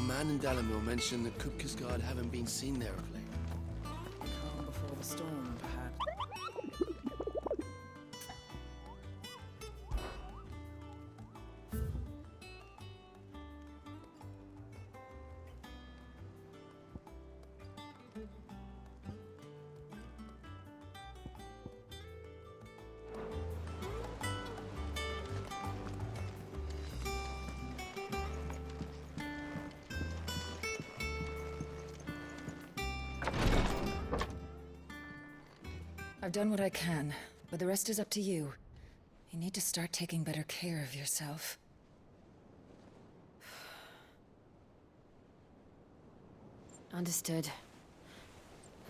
man in Dalamil mentioned that Kupka's guard haven't been seen there of late. Calm before the storm, perhaps. I've done what I can, but the rest is up to you. You need to start taking better care of yourself. Understood.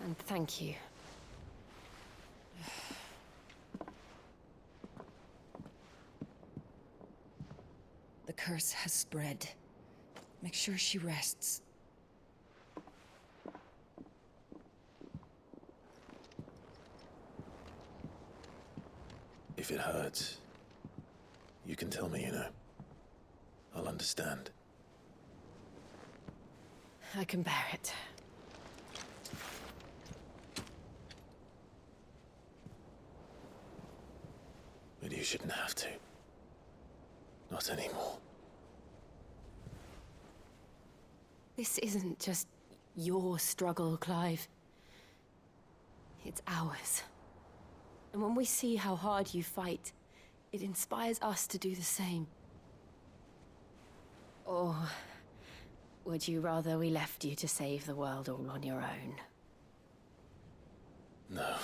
And thank you. The curse has spread. Make sure she rests. If it hurts, you can tell me, you know. I'll understand. I can bear it. But you shouldn't have to. Not anymore. This isn't just your struggle, Clive. It's ours. And when we see how hard you fight, it inspires us to do the same. Or would you rather we left you to save the world all on your own? No.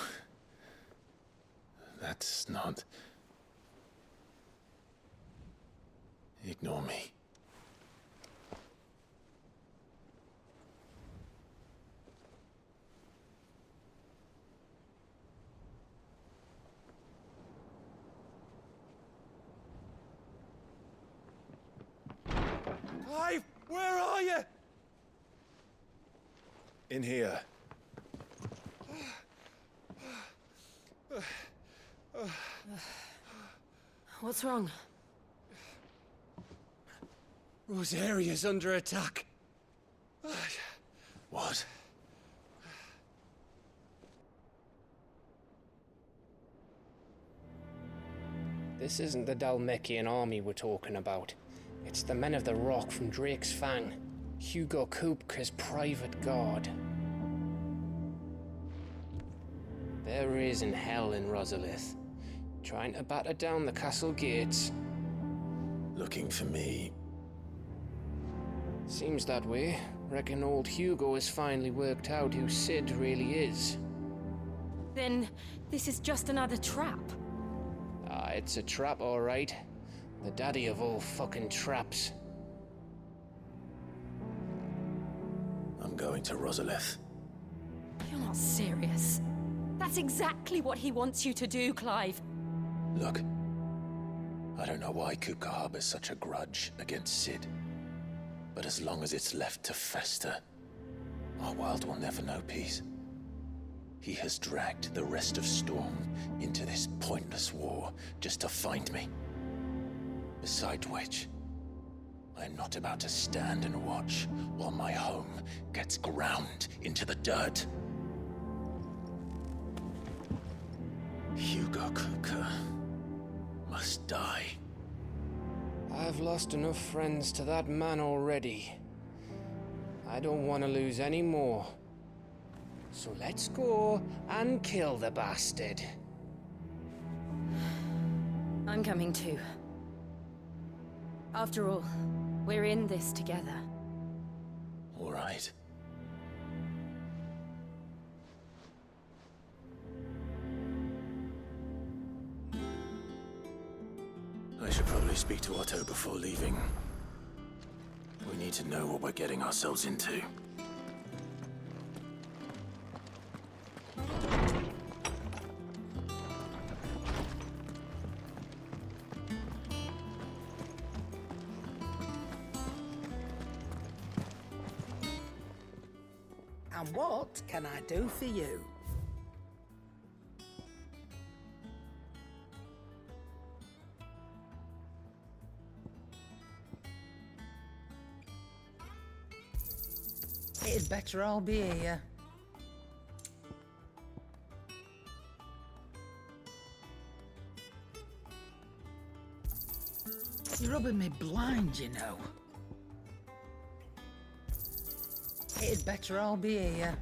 That's not... Ignore me. Clive, where are you? In here. What's wrong? Rosaria's under attack. What? This isn't the Dalmekian army we're talking about. It's the men of the Rock from Drake's Fang. Hugo Kupka's private guard. There is in hell in Rosalith, trying to batter down the castle gates. Looking for me. Seems that way. Reckon old Hugo has finally worked out who Sid really is. Then this is just another trap. Ah, it's a trap, all right. The daddy of all fucking traps. I'm going to Rosalith. You're not serious. That's exactly what he wants you to do, Clive. Look. I don't know why Kupka harbors such a grudge against Sid. But as long as it's left to fester, our world will never know peace. He has dragged the rest of Storm into this pointless war just to find me. Besides which, I am not about to stand and watch while my home gets ground into the dirt. Hugo Kupka must die. I've lost enough friends to that man already. I don't want to lose any more. So let's go and kill the bastard. I'm coming too. After all, we're in this together. All right. I should probably speak to Otto before leaving. We need to know what we're getting ourselves into. And what can I do for you? It'd better all be here. You're rubbing me blind, you know. It'd better all be here.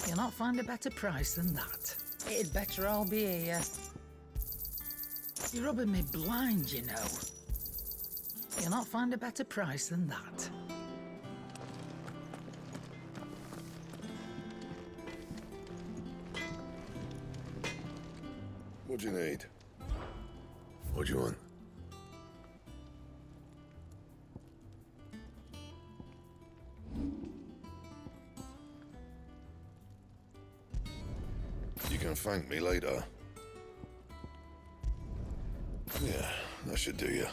You'll not find a better price than that. It'd better all be here. You're rubbing me blind, you know. You'll not find a better price than that. What do you need? What do you want? You can thank me later. Yeah, that should do you.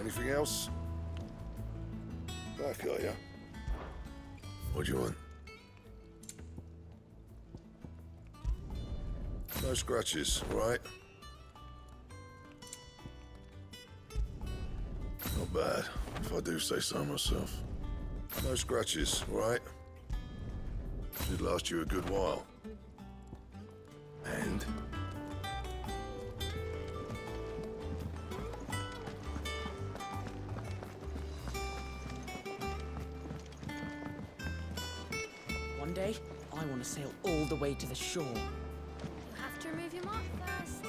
Anything else? Back, are ya? What do you want? No scratches, right? Not bad, if I do say so myself. No scratches, right? Should last you a good while. And? One day, I want to sail all the way to the shore. You have to remove your mark first.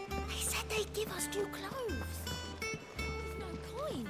They said they'd give us new clothes. There's no coin.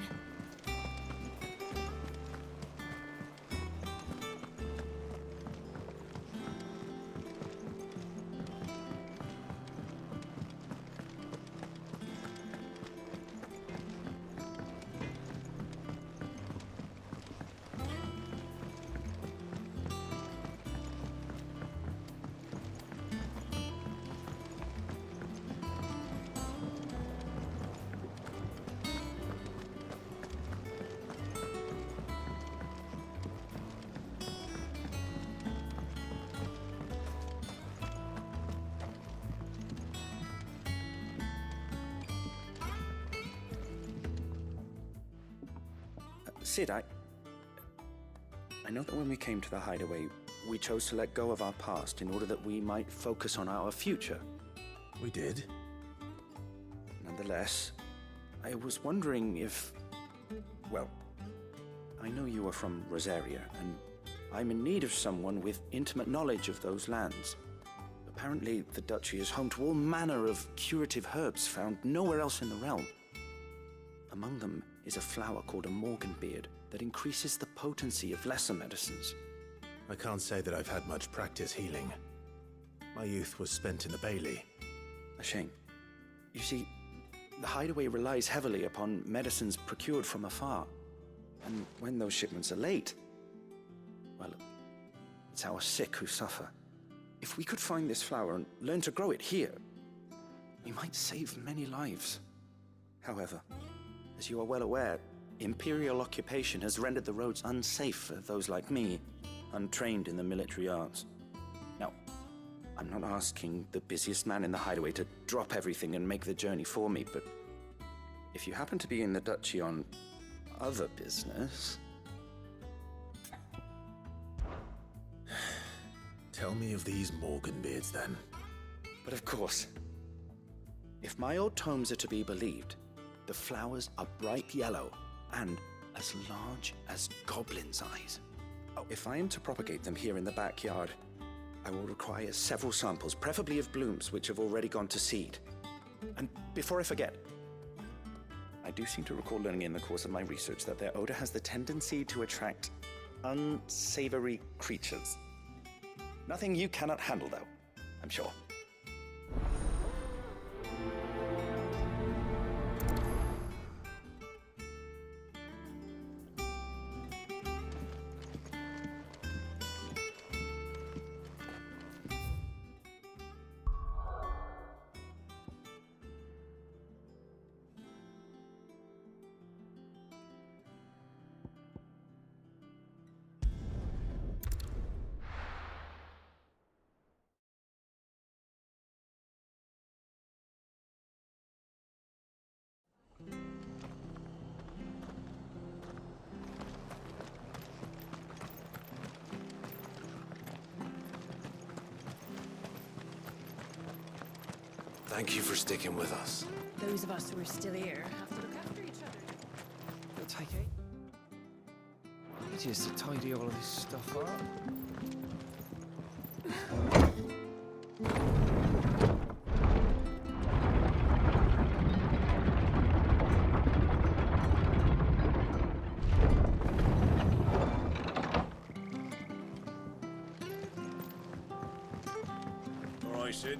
Sid, I know that when we came to the hideaway, we chose to let go of our past in order that we might focus on our future. We did. Nonetheless, I was wondering if... Well, I know you are from Rosaria, and I'm in need of someone with intimate knowledge of those lands. Apparently, the duchy is home to all manner of curative herbs found nowhere else in the realm. Among them is a flower called a morganbeard that increases the potency of lesser medicines. I can't say that I've had much practice healing. My youth was spent in the Bailey. A shame. You see, the hideaway relies heavily upon medicines procured from afar. And when those shipments are late, well, it's our sick who suffer. If we could find this flower and learn to grow it here, we might save many lives. However, as you are well aware, Imperial occupation has rendered the roads unsafe for those like me, untrained in the military arts. Now, I'm not asking the busiest man in the hideaway to drop everything and make the journey for me, but if you happen to be in the duchy on other business... Tell me of these Morganbeards, then. But of course, if my old tomes are to be believed, the flowers are bright yellow and as large as goblins' eyes. Oh, if I am to propagate them here in the backyard, I will require several samples, preferably of blooms which have already gone to seed. And before I forget, I do seem to recall learning in the course of my research that their odor has the tendency to attract unsavory creatures. Nothing you cannot handle, though, I'm sure. Thank you for sticking with us. Those of us who are still here have to look after each other. It'll take ages to tidy all of this stuff up. All right, Sid.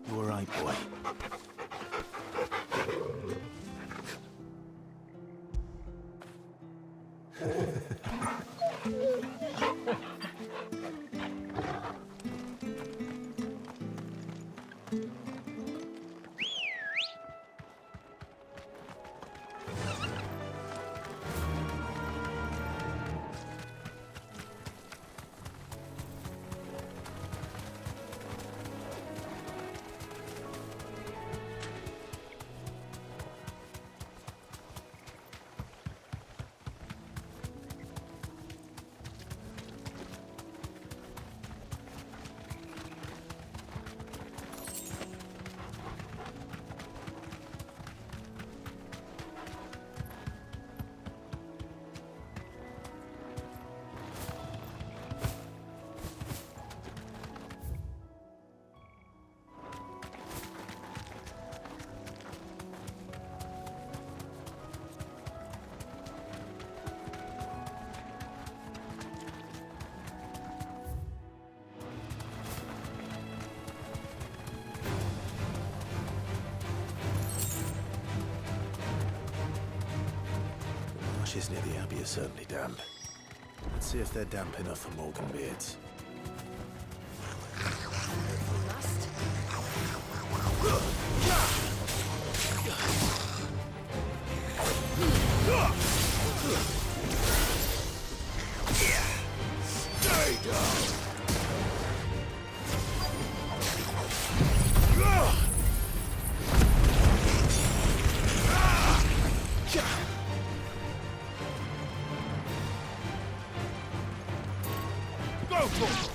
You all right, boy? Marshes near the Abbey are certainly damp. Let's see if they're damp enough for Morgan beards. Stay down! Go for it!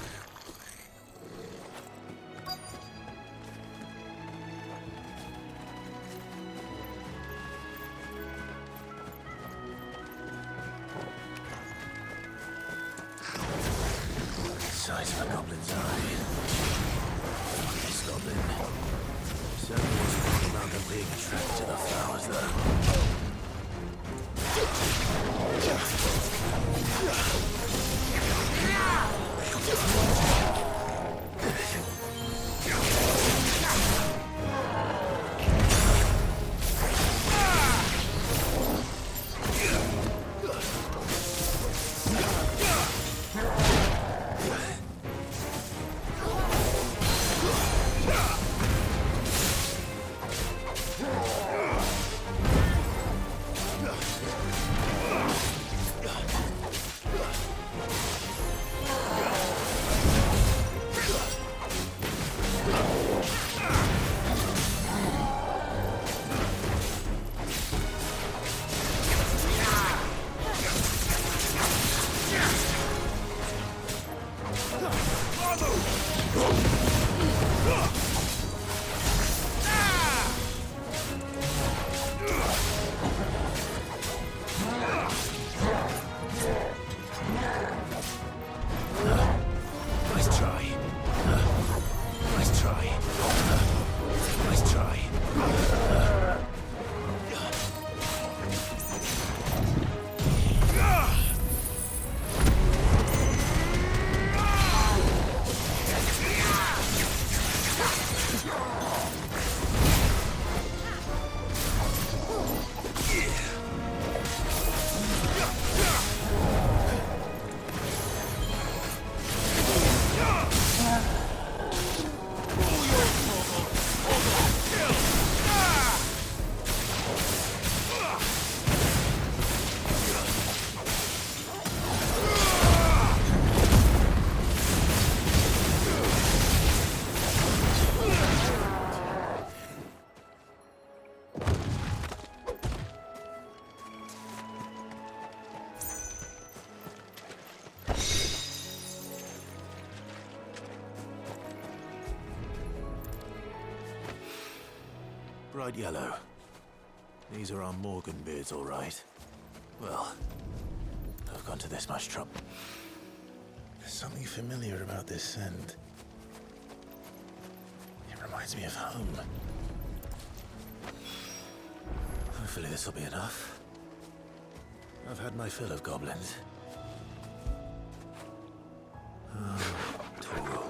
Size of a goblin's eye. This goblin certainly wasn't talking about them being attracted to the flowers, though. Nice try. Nice try. Nice try. Bright yellow. These are our Morgan beards, all right. Well, I've gone to this much trouble. There's something familiar about this scent. It reminds me of home. Hopefully this will be enough. I've had my fill of goblins. Toro.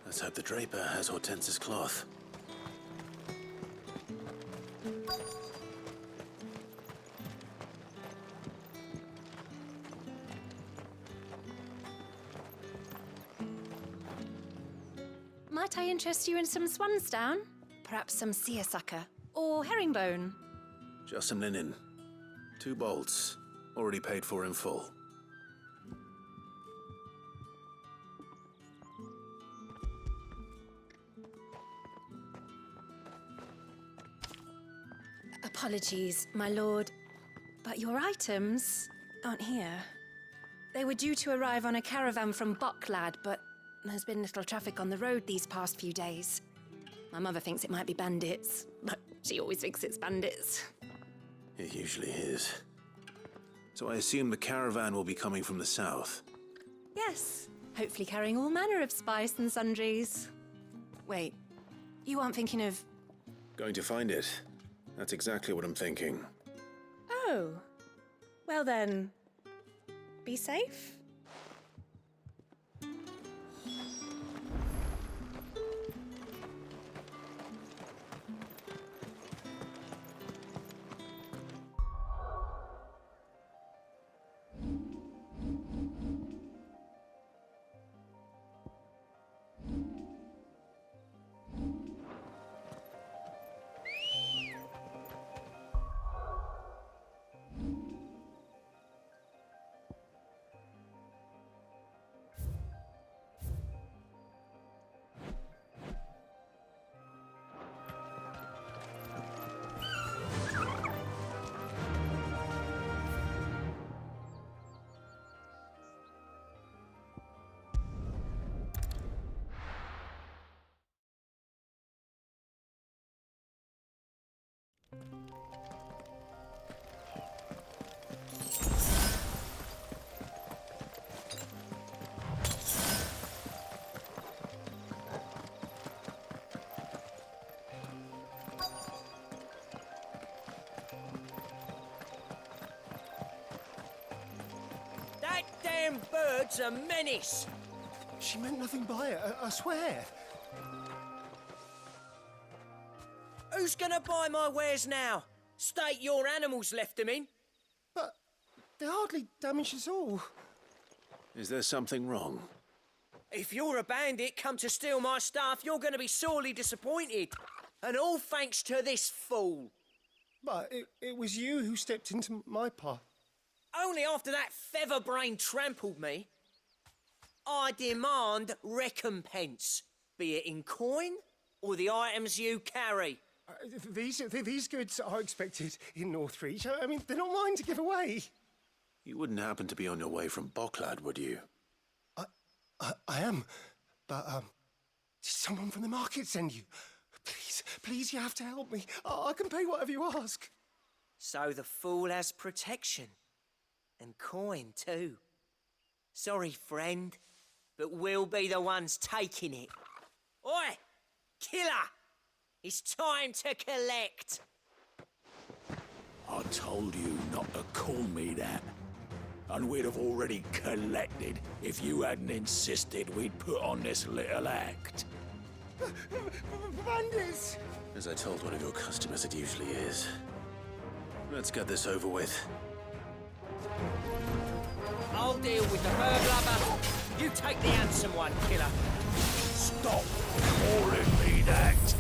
Let's hope the draper has Hortense's cloth. Might I interest you in some swansdown? Perhaps some seersucker or herringbone? Just some linen. 2 bolts. Already paid for in full. Apologies, my lord, but your items aren't here. They were due to arrive on a caravan from Bocklad, but there's been little traffic on the road these past few days. My mother thinks it might be bandits, but she always thinks it's bandits. It usually is. So I assume the caravan will be coming from the south. Yes, hopefully carrying all manner of spice and sundries. Wait, you aren't thinking of... Going to find it. That's exactly what I'm thinking. Oh, well then, be safe. That damn bird's a menace! She meant nothing by it, I swear. Who's gonna buy my wares now? State your animals left them in. But they hardly damaged us all. Is there something wrong? If you're a bandit come to steal my stuff, you're gonna be sorely disappointed. And all thanks to this fool. But it was you who stepped into my path. Only after that featherbrain trampled me. I demand recompense, be it in coin or the items you carry. These goods are expected in Northreach. I mean, they're not mine to give away. You wouldn't happen to be on your way from Bocklad, would you? I am, but did someone from the market send you? Please, you have to help me. I can pay whatever you ask. So the fool has protection. And coin, too. Sorry, friend, but we'll be the ones taking it. Oi! Killer! It's time to collect! I told you not to call me that. And we'd have already collected if you hadn't insisted we'd put on this little act. Bandits! As I told one of your customers, it usually is. Let's get this over with. I'll deal with the burglar. You take the handsome one, killer. Stop calling me that!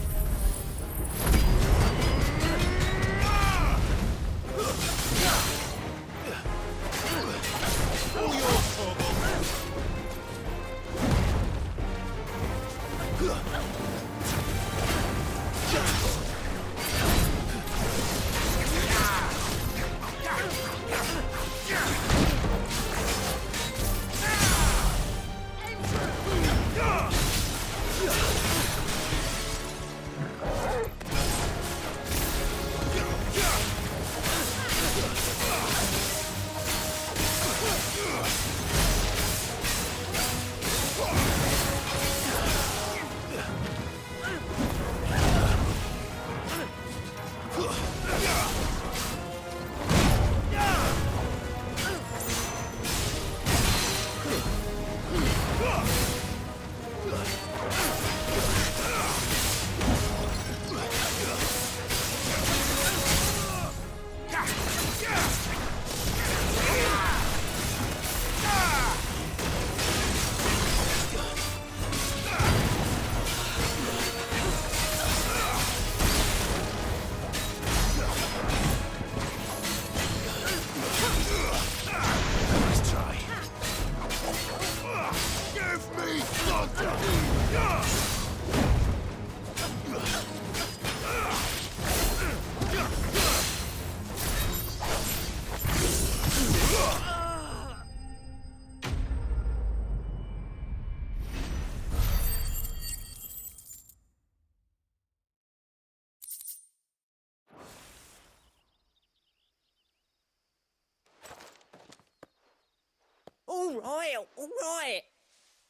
All right.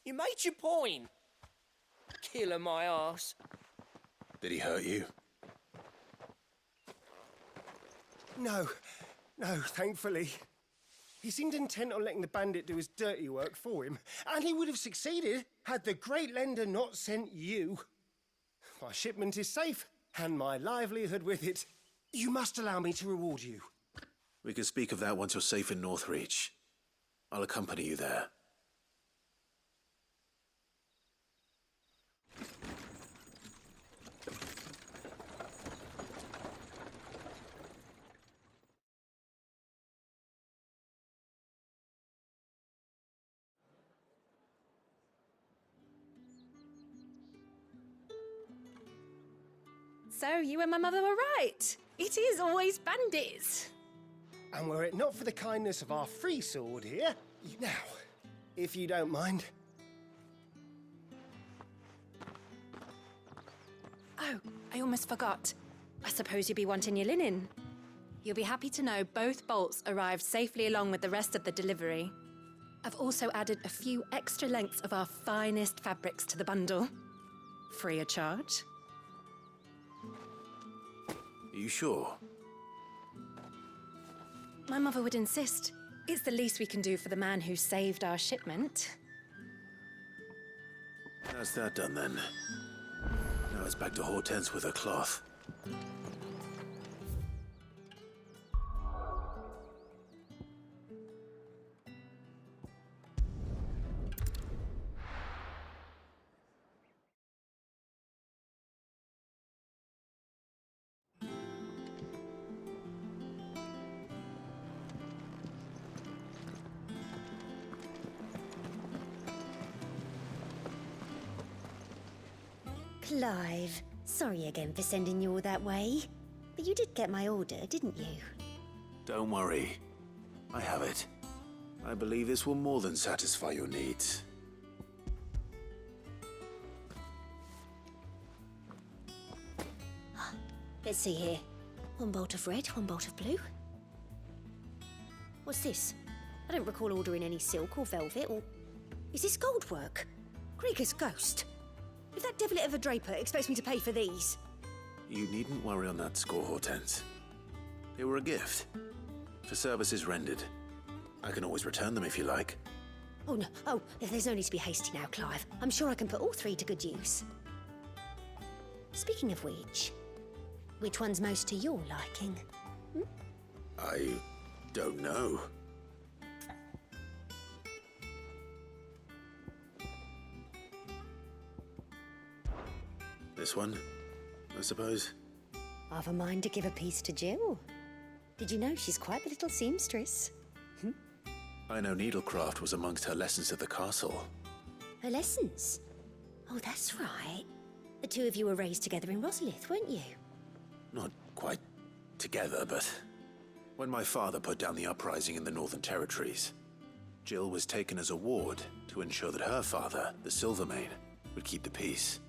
You made your point. Killer my ass. Did he hurt you? No, thankfully. He seemed intent on letting the bandit do his dirty work for him, and he would have succeeded had the Great Lender not sent you. My shipment is safe, and my livelihood with it. You must allow me to reward you. We can speak of that once you're safe in Northreach. I'll accompany you there. So, you and my mother were right. It is always bandits. And were it not for the kindness of our free sword here, now, if you don't mind. Oh, I almost forgot. I suppose you'll be wanting your linen. You'll be happy to know both bolts arrived safely along with the rest of the delivery. I've also added a few extra lengths of our finest fabrics to the bundle. Free of charge. Are you sure? My mother would insist. It's the least we can do for the man who saved our shipment. That's that done then. Now it's back to Hortense with her cloth. Clive, sorry again for sending you all that way. But you did get my order, didn't you? Don't worry. I have it. I believe this will more than satisfy your needs. Let's see here. One bolt of red, one bolt of blue. What's this? I don't recall ordering any silk or velvet or... Is this gold work? Krieger's ghost. If that devilit of a draper expects me to pay for these... You needn't worry on that score, Hortense. They were a gift. For services rendered. I can always return them if you like. Oh, no. Oh, there's no need to be hasty now, Clive. I'm sure I can put all three to good use. Speaking of which one's most to your liking? I don't know. This one, I suppose. I've a mind to give a piece to Jill. Did you know she's quite the little seamstress? I know needlecraft was amongst her lessons at the castle. Her lessons? Oh, that's right. The two of you were raised together in Rosalith, weren't you? Not quite together, but when my father put down the uprising in the Northern Territories, Jill was taken as a ward to ensure that her father, the Silvermane, would keep the peace.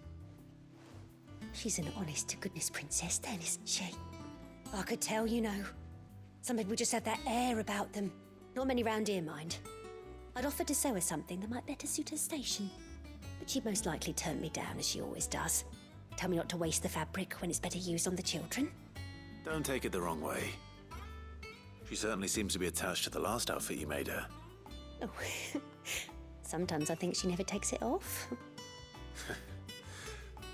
She's an honest-to-goodness princess then, isn't she? I could tell, you know. Some people just have that air about them. Not many round here, mind. I'd offered to sew her something that might better suit her station. But she'd most likely turn me down, as she always does. Tell me not to waste the fabric when it's better used on the children. Don't take it the wrong way. She certainly seems to be attached to the last outfit you made her. Oh, sometimes I think she never takes it off.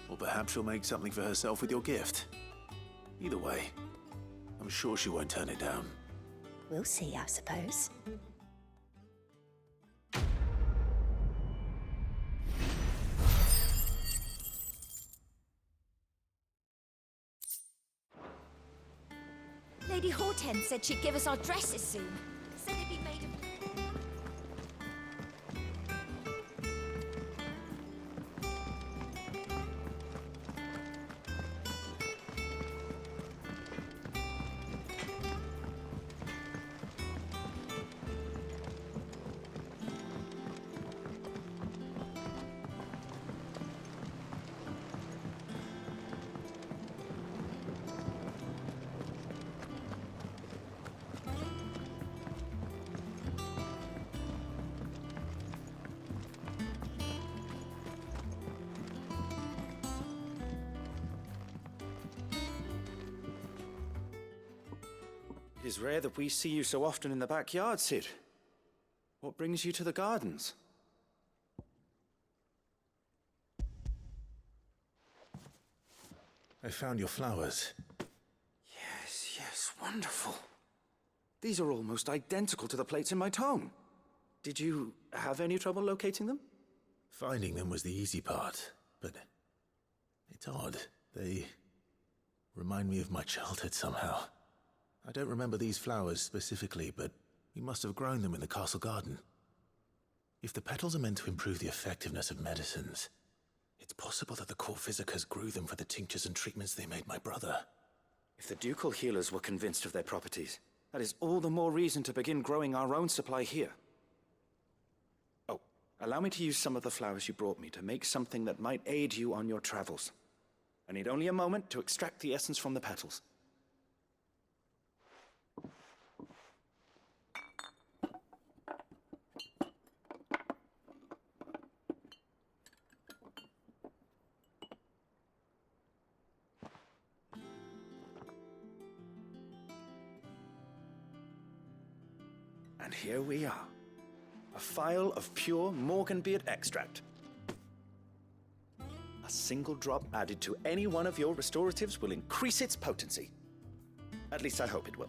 Or perhaps she'll make something for herself with your gift. Either way, I'm sure she won't turn it down. We'll see, I suppose. Lady Hortense said she'd give us our dresses soon. Said they'd be made of... It is rare that we see you so often in the backyard, Cid. What brings you to the gardens? I found your flowers. Yes, wonderful. These are almost identical to the plates in my tome. Did you have any trouble locating them? Finding them was the easy part, but it's odd. They remind me of my childhood somehow. I don't remember these flowers specifically, but we must have grown them in the castle garden. If the petals are meant to improve the effectiveness of medicines, it's possible that the court physicers grew them for the tinctures and treatments they made my brother. If the ducal healers were convinced of their properties, that is all the more reason to begin growing our own supply here. Oh, allow me to use some of the flowers you brought me to make something that might aid you on your travels. I need only a moment to extract the essence from the petals. And here we are. A phial of pure Morganbeard extract. A single drop added to any one of your restoratives will increase its potency. At least I hope it will.